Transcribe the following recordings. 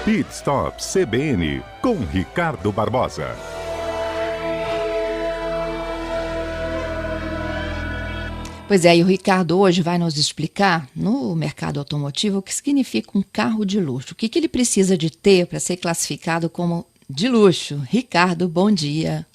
Pit Stop CBN com Ricardo Barbosa. Pois é, e o Ricardo hoje vai nos explicar, no mercado automotivo, o que significa um carro de luxo. O que ele precisa de ter para ser classificado como de luxo. Ricardo, bom dia.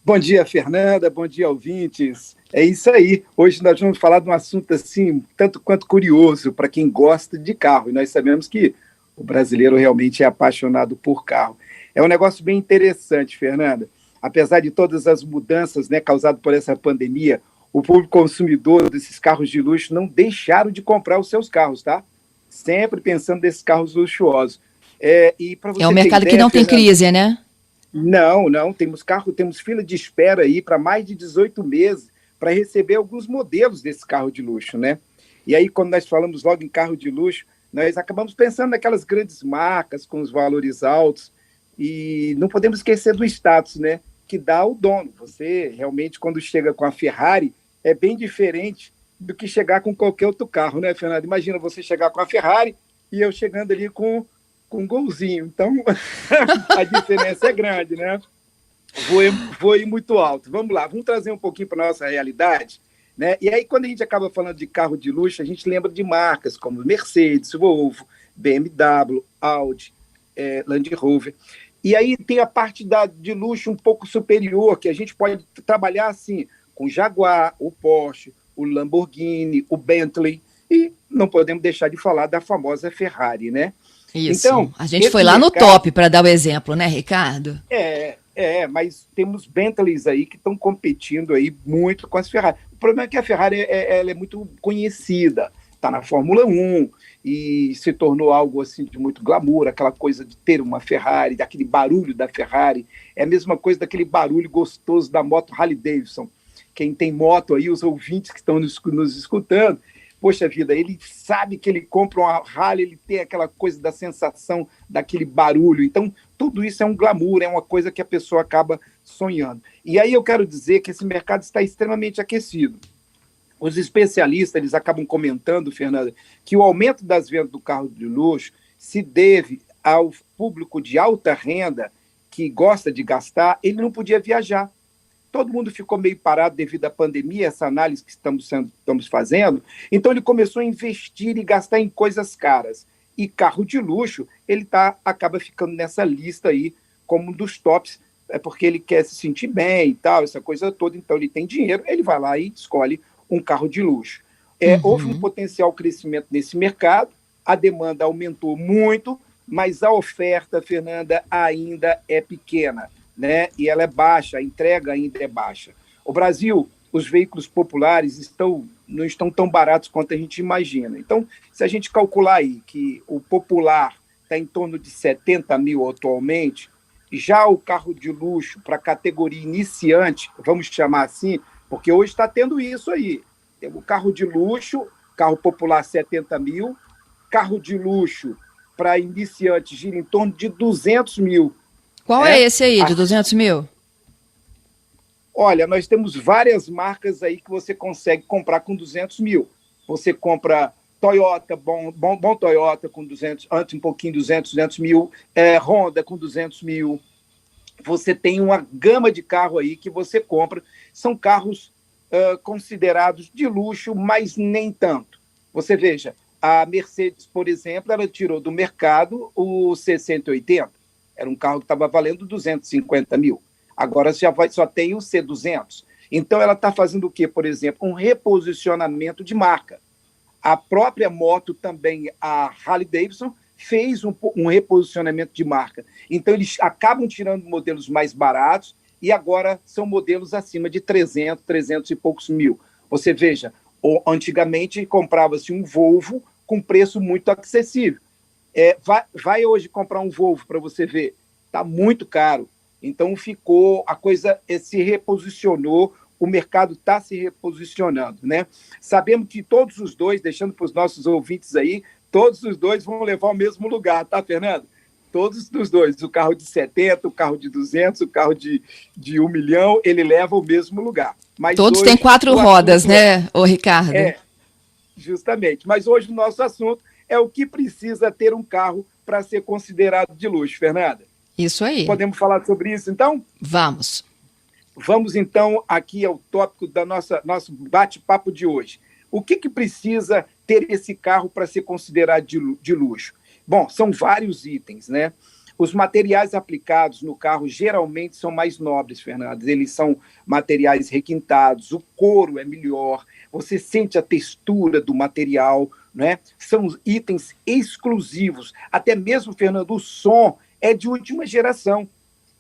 Bom dia, Fernanda. Bom dia, ouvintes. É isso aí. Hoje nós vamos falar de um assunto assim, tanto quanto curioso para quem gosta de carro. E nós sabemos que o brasileiro realmente é apaixonado por carro. É um negócio bem interessante, Fernanda. Apesar de todas as mudanças, né, causadas por essa pandemia, o público consumidor desses carros de luxo não deixaram de comprar os seus carros, tá? Sempre pensando nesses carros luxuosos. E para você é um mercado que não tem crise, né? Não. Temos fila de espera aí para mais de 18 meses para receber alguns modelos desse carro de luxo, né? E aí, quando nós falamos logo em carro de luxo, nós acabamos pensando naquelas grandes marcas com os valores altos e não podemos esquecer do status, né? Que dá o dono. Você realmente, quando chega com a Ferrari, é bem diferente do que chegar com qualquer outro carro, né, Fernando? Imagina você chegar com a Ferrari e eu chegando ali com um golzinho. Então, a diferença é grande, né? Vou ir muito alto. Vamos lá, vamos trazer um pouquinho para a nossa realidade, né? E aí, quando a gente acaba falando de carro de luxo, a gente lembra de marcas como Mercedes, Volvo, BMW, Audi, Land Rover. E aí tem a parte de luxo um pouco superior, que a gente pode trabalhar assim, com o Jaguar, o Porsche, o Lamborghini, o Bentley, e não podemos deixar de falar da famosa Ferrari, né? Isso, então, a gente foi lá no top para dar o exemplo, né, Ricardo? Mas temos Bentleys aí que estão competindo aí muito com as Ferrari. O problema é que a Ferrari ela é muito conhecida, está na Fórmula 1 e se tornou algo assim de muito glamour, aquela coisa de ter uma Ferrari, daquele barulho da Ferrari, é a mesma coisa daquele barulho gostoso da moto Harley-Davidson. Quem tem moto aí, os ouvintes que estão nos escutando, poxa vida, ele sabe que ele compra uma Harley, ele tem aquela coisa da sensação daquele barulho. Então, tudo isso é um glamour, é uma coisa que a pessoa acaba sonhando. E aí eu quero dizer que esse mercado está extremamente aquecido. Os especialistas, eles acabam comentando, Fernanda, que o aumento das vendas do carro de luxo se deve ao público de alta renda que gosta de gastar, ele não podia viajar. Todo mundo ficou meio parado devido à pandemia, essa análise que estamos fazendo. Então, ele começou a investir e gastar em coisas caras. E carro de luxo, ele acaba ficando nessa lista aí como um dos tops, porque ele quer se sentir bem e tal, essa coisa toda. Então, ele tem dinheiro, ele vai lá e escolhe um carro de luxo. Houve um potencial crescimento nesse mercado, a demanda aumentou muito, mas a oferta, Fernanda, ainda é pequena, né? E ela é baixa, a entrega ainda é baixa. O Brasil, os veículos populares não estão tão baratos quanto a gente imagina. Então, se a gente calcular aí que o popular está em torno de 70 mil atualmente, já o carro de luxo para a categoria iniciante, vamos chamar assim, porque hoje está tendo isso aí. Tem o carro de luxo, carro popular 70 mil, carro de luxo para iniciante gira em torno de 200 mil. Qual é esse aí, de 200 mil? Olha, nós temos várias marcas aí que você consegue comprar com 200 mil. Você compra Toyota, bom Toyota com 200, antes um pouquinho 200 mil, Honda com 200 mil. Você tem uma gama de carro aí que você compra. São carros considerados de luxo, mas nem tanto. Você veja, a Mercedes, por exemplo, ela tirou do mercado o C180. Era um carro que estava valendo 250 mil. Agora só tem o C200. Então, ela está fazendo o quê, por exemplo? Um reposicionamento de marca. A própria moto também, a Harley-Davidson, fez um reposicionamento de marca. Então, eles acabam tirando modelos mais baratos e agora são modelos acima de 300 e poucos mil. Você veja, antigamente comprava-se um Volvo com preço muito acessível. Vai hoje comprar um Volvo para você ver, está muito caro. Então a coisa se reposicionou, o mercado está se reposicionando, né? Sabemos que todos os dois, deixando para os nossos ouvintes aí, todos os dois vão levar o mesmo lugar, tá, Fernando? Todos os dois, o carro de 70, o carro de 200, o carro de 1 milhão, ele leva o mesmo lugar. Mas todos têm 4 rodas, né, ô Ricardo? Justamente. Mas hoje o nosso assunto é o que precisa ter um carro para ser considerado de luxo, Fernanda. Isso aí. Podemos falar sobre isso, então? Vamos. Vamos, então, aqui ao tópico da nosso bate-papo de hoje. O que precisa ter esse carro para ser considerado de luxo? Bom, são vários itens, né? Os materiais aplicados no carro geralmente são mais nobres, Fernandes. Eles são materiais requintados, o couro é melhor, você sente a textura do material, né? São itens exclusivos. Até mesmo, Fernando, o som é de última geração.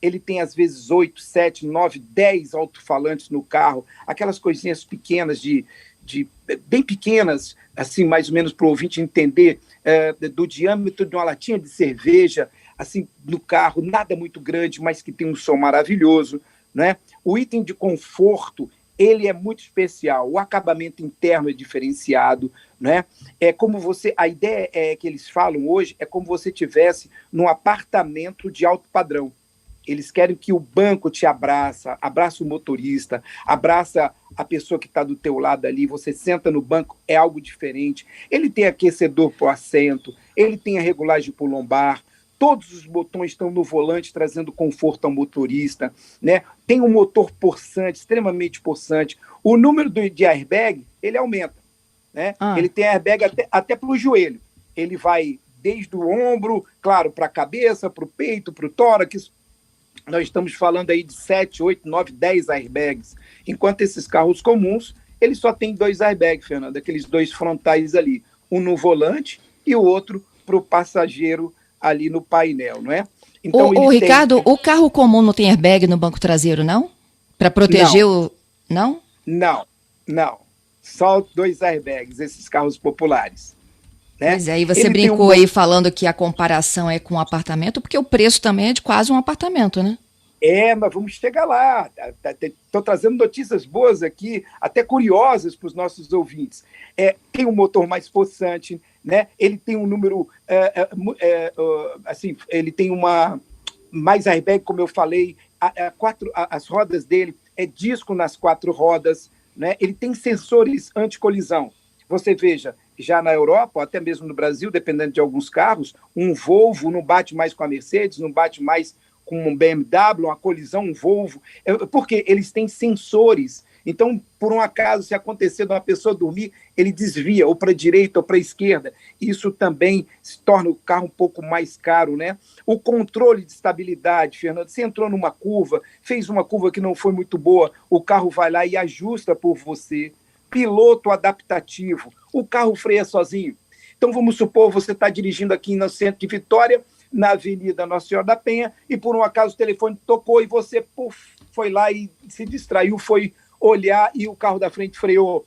Ele tem, às vezes, 8, 7, 9, 10 alto-falantes no carro, aquelas coisinhas pequenas, bem pequenas, assim, mais ou menos para o ouvinte entender, do diâmetro de uma latinha de cerveja, assim, no carro, nada muito grande, mas que tem um som maravilhoso, né? O item de conforto, ele é muito especial, o acabamento interno é diferenciado, né? É como a ideia que eles falam hoje é como você tivesse num apartamento de alto padrão. Eles querem que o banco te abraça o motorista, abraça a pessoa que está do teu lado ali, você senta no banco, é algo diferente. Ele tem aquecedor para o assento, ele tem a regulagem para o lombar, todos os botões estão no volante trazendo conforto ao motorista, né? Tem um motor possante, extremamente possante. O número de airbag, ele aumenta, né? Ele tem airbag até para o joelho. Ele vai desde o ombro, claro, para a cabeça, para o peito, para o tórax. Nós estamos falando aí de 7, 8, 9, 10 airbags. Enquanto esses carros comuns, eles só têm 2 airbags, Fernando, aqueles 2 frontais ali, um no volante e o outro para o passageiro ali no painel, não é? Então, Ricardo, o carro comum não tem airbag no banco traseiro, não? Para proteger o... Não? Não. Só 2 airbags, esses carros populares. Né? Pois é, aí você brincou aí falando que a comparação é com um apartamento, porque o preço também é de quase um apartamento, né? Mas vamos chegar lá. Estou trazendo notícias boas aqui, até curiosas para os nossos ouvintes. Tem um motor mais possante, né? Ele tem um número, assim, ele tem mais airbag, como eu falei, as rodas dele é disco nas 4 rodas, né? Ele tem sensores anticolisão. Você veja, já na Europa, ou até mesmo no Brasil, dependendo de alguns carros, um Volvo não bate mais com a Mercedes, não bate mais com um BMW, uma colisão, um Volvo, porque eles têm sensores. Então, por um acaso, se acontecer de uma pessoa dormir, ele desvia ou para a direita ou para a esquerda. Isso também se torna o carro um pouco mais caro, né? O controle de estabilidade, Fernando, você entrou numa curva, fez uma curva que não foi muito boa, o carro vai lá e ajusta por você. Piloto adaptativo, o carro freia sozinho. Então, vamos supor, você está dirigindo aqui no centro de Vitória, na Avenida Nossa Senhora da Penha, e por um acaso o telefone tocou e você foi lá e se distraiu, foi olhar e o carro da frente freou.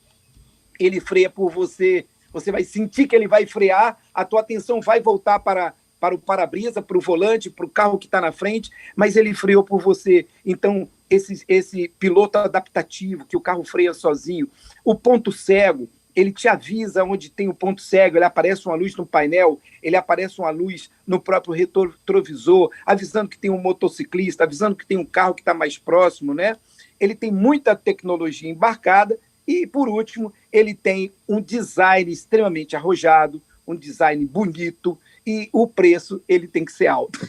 Ele freia por você, você vai sentir que ele vai frear, a tua atenção vai voltar para o para-brisa, para o volante, para o carro que está na frente, mas ele freou por você. Então, esse piloto adaptativo, que o carro freia sozinho, o ponto cego, ele te avisa onde tem o ponto cego, ele aparece uma luz no painel, ele aparece uma luz no próprio retrovisor, avisando que tem um motociclista, avisando que tem um carro que está mais próximo, né? Ele tem muita tecnologia embarcada e, por último, ele tem um design extremamente arrojado, um design bonito e o preço ele tem que ser alto.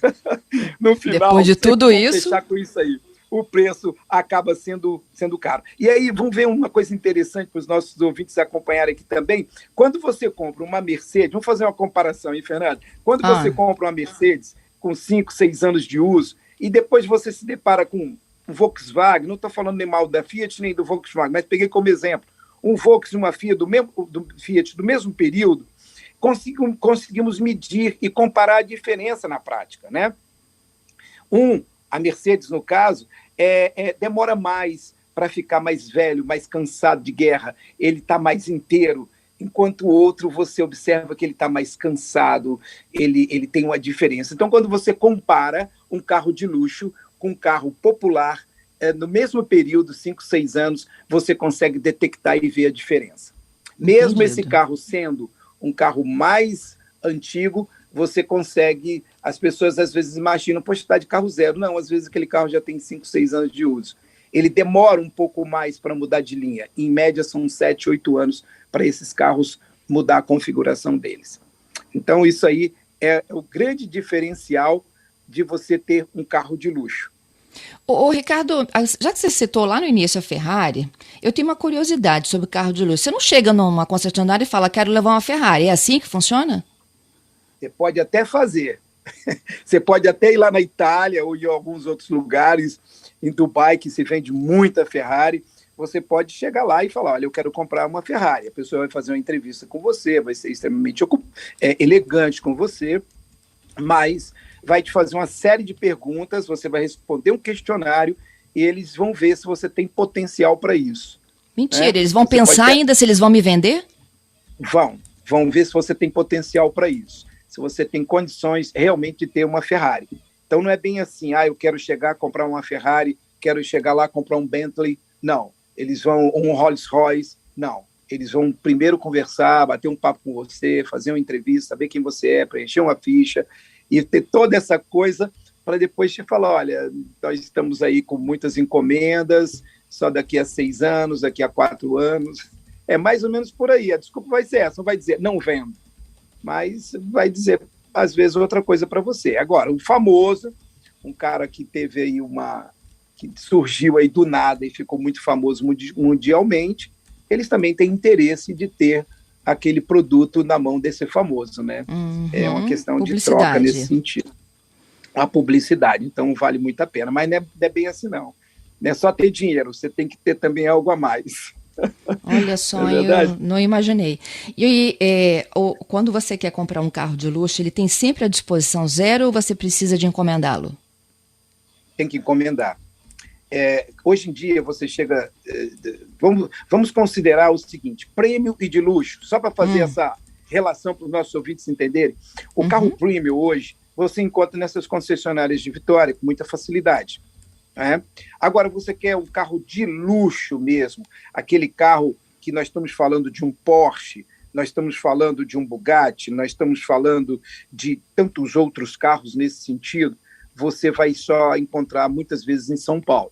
No final, depois de tudo isso, fechar com isso aí, o preço acaba sendo caro. E aí, vamos ver uma coisa interessante para os nossos ouvintes acompanharem aqui também. Quando você compra uma Mercedes, vamos fazer uma comparação, hein, Fernando? Quando você compra uma Mercedes com 5, 6 anos de uso e depois você se depara com um Volkswagen, não estou falando nem mal da Fiat nem do Volkswagen, mas peguei como exemplo um Volkswagen e uma Fiat do mesmo período, conseguimos medir e comparar a diferença na prática, né? A Mercedes, no caso, demora mais para ficar mais velho, mais cansado de guerra, ele está mais inteiro, enquanto o outro você observa que ele está mais cansado, ele tem uma diferença. Então, quando você compara um carro de luxo com um carro popular, no mesmo período, 5, 6 anos, você consegue detectar e ver a diferença. Mesmo esse carro sendo um carro mais antigo, você consegue, as pessoas às vezes imaginam, poxa, está de carro zero. Não, às vezes aquele carro já tem 5, 6 anos de uso. Ele demora um pouco mais para mudar de linha. Em média, são 7, 8 anos para esses carros mudar a configuração deles. Então, isso aí é o grande diferencial de você ter um carro de luxo. Ô, Ricardo, já que você citou lá no início a Ferrari, eu tenho uma curiosidade sobre carro de luxo. Você não chega numa concessionária e fala, quero levar uma Ferrari. É assim que funciona? Você pode até fazer. Você pode até ir lá na Itália ou em alguns outros lugares, em Dubai, que se vende muita Ferrari. Você pode chegar lá e falar, olha, eu quero comprar uma Ferrari. A pessoa vai fazer uma entrevista com você, vai ser extremamente elegante com você, mas vai te fazer uma série de perguntas, você vai responder um questionário e eles vão ver se você tem potencial para isso. Mentira, né? Eles vão pensar ainda se eles vão me vender? Vão ver se você tem potencial para isso, se você tem condições realmente de ter uma Ferrari. Então não é bem assim, eu quero chegar, comprar uma Ferrari, quero chegar lá, comprar um Bentley. Não, eles vão, um Rolls Royce, não. Eles vão primeiro conversar, bater um papo com você, fazer uma entrevista, saber quem você é, preencher uma ficha e ter toda essa coisa para depois te falar, olha, nós estamos aí com muitas encomendas, só daqui a 6 anos, daqui a 4 anos. É mais ou menos por aí. A desculpa vai ser essa, não vai dizer não vendo, mas vai dizer, às vezes, outra coisa para você. Agora, o famoso, um cara que teve aí que surgiu aí do nada e ficou muito famoso mundialmente, eles também têm interesse de ter aquele produto na mão desse famoso, né? É uma questão de troca nesse sentido. A publicidade, então vale muito a pena, mas não é bem assim não. Não é só ter dinheiro, você tem que ter também algo a mais. Olha só, eu não imaginei. E quando você quer comprar um carro de luxo, ele tem sempre à disposição zero ou você precisa de encomendá-lo? Tem que encomendar. Hoje em dia você chega... Vamos considerar o seguinte, premium e de luxo, só para fazer essa relação para os nossos ouvintes entenderem. O carro premium hoje, você encontra nessas concessionárias de Vitória com muita facilidade. Agora, você quer um carro de luxo mesmo, aquele carro que nós estamos falando de um Porsche, nós estamos falando de um Bugatti, nós estamos falando de tantos outros carros nesse sentido, você vai só encontrar muitas vezes em São Paulo.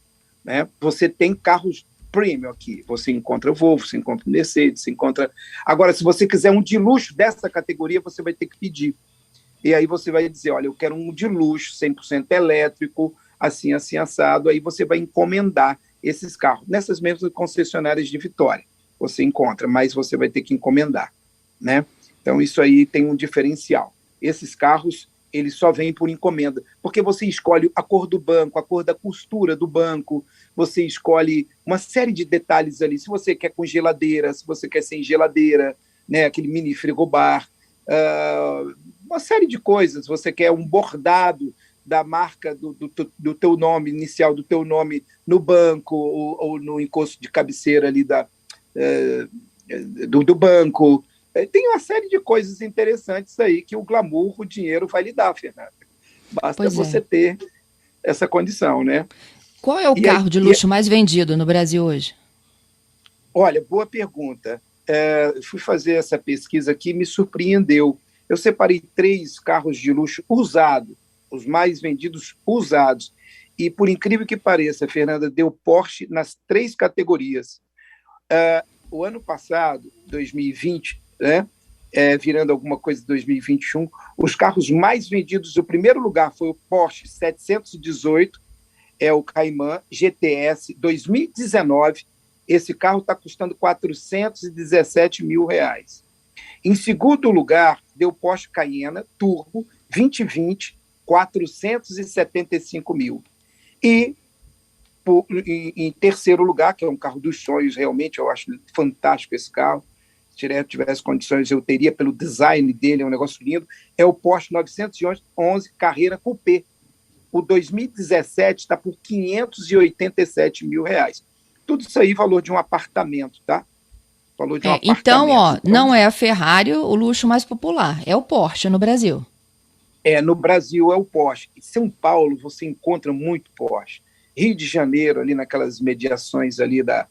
Você tem carros premium aqui, você encontra Volvo, você encontra Mercedes, você encontra... Agora, se você quiser um de luxo dessa categoria, você vai ter que pedir. E aí você vai dizer, olha, eu quero um de luxo, 100% elétrico, assim, assim, assado, aí você vai encomendar esses carros. Nessas mesmas concessionárias de Vitória, você encontra, mas você vai ter que encomendar, né? Então, isso aí tem um diferencial. Esses carros, eles só vêm por encomenda, porque você escolhe a cor do banco, a cor da costura do banco, você escolhe uma série de detalhes ali, se você quer com geladeira, se você quer sem geladeira, né? Aquele mini frigobar, uma série de coisas, você quer um bordado da marca do teu nome, inicial do teu nome no banco ou no encosto de cabeceira ali do banco. Tem uma série de coisas interessantes aí que o glamour, o dinheiro vai lhe dar, Fernanda. Basta você ter essa condição, né? Qual é o carro de luxo mais vendido no Brasil hoje? Olha, boa pergunta. Fui fazer essa pesquisa aqui e me surpreendeu. Eu separei 3 carros de luxo usados, os mais vendidos usados. E, por incrível que pareça, Fernanda, deu Porsche nas 3 categorias. O ano passado, 2020, né, virando alguma coisa de 2021, os carros mais vendidos, o primeiro lugar foi o Porsche 718, é o Cayman GTS 2019. Esse carro está custando R$417 mil. Em segundo lugar, deu Porsche Cayenne Turbo 2020, 475 mil. E em terceiro lugar, que é um carro dos sonhos, realmente, eu acho fantástico esse carro, se tivesse condições, eu teria pelo design dele, é um negócio lindo, é o Porsche 911 Carrera Coupé. O 2017 está por R$587 mil. Tudo isso aí, valor de um apartamento, tá? Valor de um apartamento. Então, não é a Ferrari o luxo mais popular, é o Porsche no Brasil. No Brasil é o Porsche. Em São Paulo você encontra muito Porsche. Rio de Janeiro, ali naquelas mediações ali das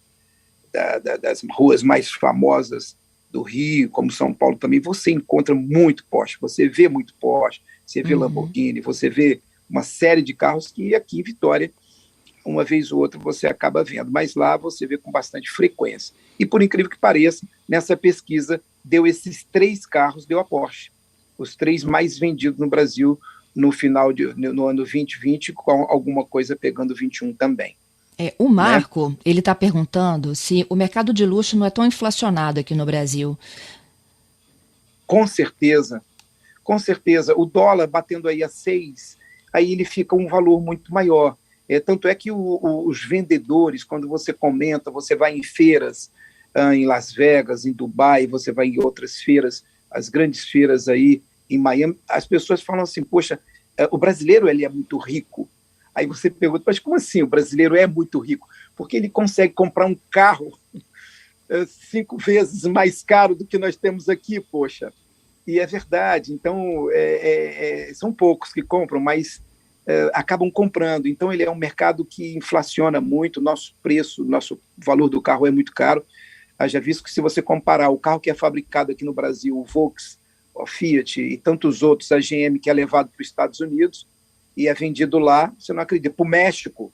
ruas mais famosas do Rio, como São Paulo também, você encontra muito Porsche, você vê muito Porsche, você vê Lamborghini, você vê uma série de carros que aqui em Vitória, uma vez ou outra, você acaba vendo, mas lá você vê com bastante frequência. E por incrível que pareça, nessa pesquisa, deu esses 3 carros, deu a Porsche. os 3 mais vendidos no Brasil no ano 2020, com alguma coisa pegando 21 também. O Marco, ele está perguntando se o mercado de luxo não é tão inflacionado aqui no Brasil. Com certeza, com certeza. O dólar batendo aí a 6, aí ele fica um valor muito maior. Tanto é que os vendedores, quando você comenta, você vai em feiras, em Las Vegas, em Dubai, você vai em outras feiras, as grandes feiras aí em Miami, as pessoas falam assim, poxa, o brasileiro ele é muito rico. Aí você pergunta, mas como assim o brasileiro é muito rico? Porque ele consegue comprar um carro 5 vezes mais caro do que nós temos aqui, poxa. E é verdade, então são poucos que compram, mas acabam comprando. Então ele é um mercado que inflaciona muito, nosso preço, nosso valor do carro é muito caro. Haja visto que se você comparar o carro que é fabricado aqui no Brasil, o Volkswagen, a Fiat e tantos outros, a GM, que é levado para os Estados Unidos e é vendido lá, você não acredita. Para o México,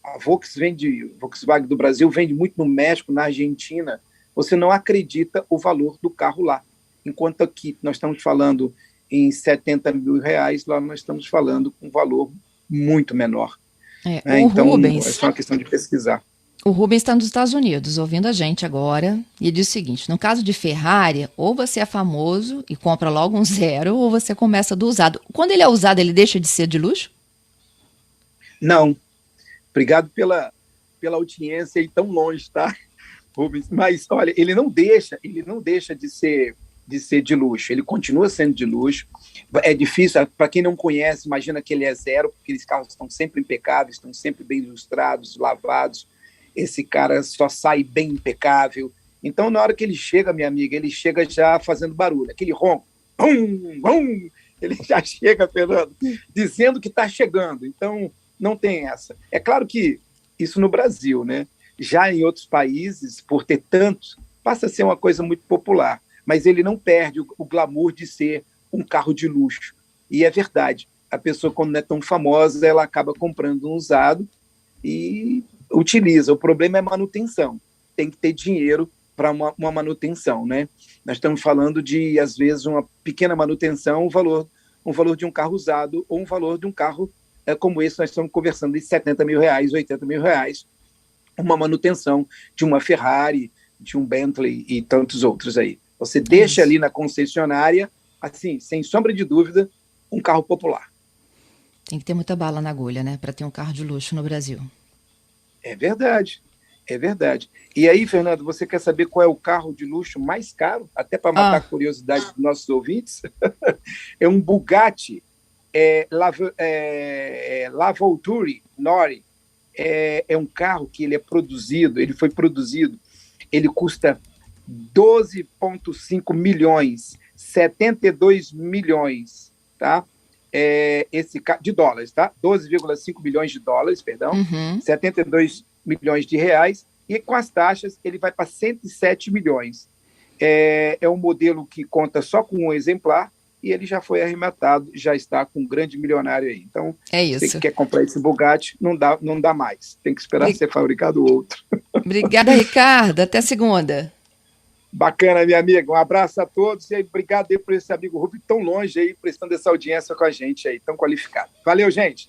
a Volkswagen do Brasil vende muito no México, na Argentina, você não acredita o valor do carro lá. Enquanto aqui nós estamos falando em 70 mil reais, lá nós estamos falando com um valor muito menor. Então, Rubens, é só uma questão de pesquisar. O Rubens está nos Estados Unidos, ouvindo a gente agora, e diz o seguinte, no caso de Ferrari, ou você é famoso e compra logo um 0, ou você começa do usado. Quando ele é usado, ele deixa de ser de luxo? Não. Obrigado pela audiência aí tão longe, tá, Rubens? Mas, olha, ele não deixa de ser de luxo, ele continua sendo de luxo. É difícil, para quem não conhece, imagina que ele é 0, porque aqueles carros estão sempre impecáveis, estão sempre bem ilustrados, lavados. Esse cara só sai bem impecável. Então, na hora que ele chega, minha amiga, ele chega já fazendo barulho, aquele ronco, ele já chega, Fernando, dizendo que está chegando. Então, não tem essa. É claro que isso no Brasil, né? Já em outros países, por ter tantos, passa a ser uma coisa muito popular, mas ele não perde o glamour de ser um carro de luxo. E é verdade, a pessoa, quando não é tão famosa, ela acaba comprando um usado e utiliza. O problema é manutenção. Tem que ter dinheiro para uma manutenção, né? Nós estamos falando de, às vezes, uma pequena manutenção, um valor de um carro usado ou um valor de um carro como esse, nós estamos conversando de 70 mil reais, 80 mil reais, uma manutenção de uma Ferrari, de um Bentley e tantos outros aí. Você deixa ali na concessionária, assim, sem sombra de dúvida, um carro popular. Tem que ter muita bala na agulha, né, para ter um carro de luxo no Brasil. É verdade, é verdade. E aí, Fernando, você quer saber qual é o carro de luxo mais caro? Até para matar a curiosidade dos nossos ouvintes. É um Bugatti Lavatouri Nori. É um carro que ele foi produzido, ele custa 12,5 milhões, 72 milhões, tá? Esse de dólares, tá? 12,5 milhões de dólares, perdão, 72 milhões de reais, e com as taxas ele vai para 107 milhões. É um modelo que conta só com um exemplar e ele já foi arrematado, já está com um grande milionário aí. Então, você que quer comprar esse Bugatti, não dá mais. Tem que esperar ser fabricado outro. Obrigada, Ricardo. Até segunda. Bacana, minha amiga. Um abraço a todos e obrigado aí por esse amigo Rubens tão longe aí, prestando essa audiência com a gente aí, tão qualificado. Valeu, gente.